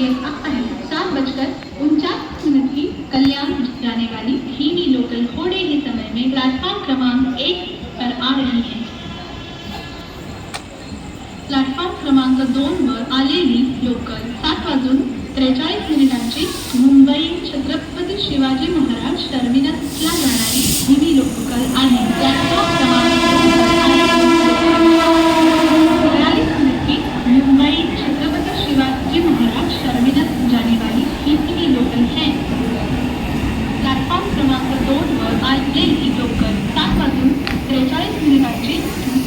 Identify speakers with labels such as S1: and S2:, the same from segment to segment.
S1: ये है 7:49 की कल्याण जाने वाली धीमी लोकल थोड़े ही समय में प्लेटफॉर्म क्रमांक 1 पर आ रही है। प्लॅटफॉर्म क्रमांक 2 वर आलेली लोकल 7:43 मुंबई छत्रपती शिवाजी महाराज टर्मिनसला जाणारी धीमी लोकल आहे। प्लॅटफॉर्म क्रमांक 2 वर आलेली मुंबई छत्रपति शिवाजी महाराज टर्मिनस जाने वाली धीमी लोकल है। प्लॅटफॉर्म क्रमांक 2 वर आलेली लोकल 7:43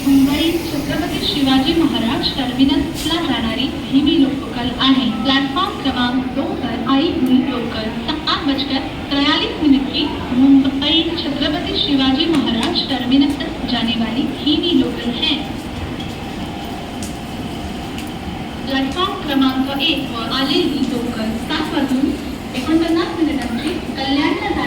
S1: मुंबई छत्रपति शिवाजी महाराज टर्मिनसला जाणारी धीमी लोकल आहे। प्लॅटफॉर्म क्रमांक 2 पर आई हुई लोकल 7:43 की मुंबई छत्रपति शिवाजी महाराज टर्मिनस जाने वाली धीमी लोकल है। प्लॅटफॉर्म क्रमांक 1 वर आलेली लोकल 7:49 कल्याणला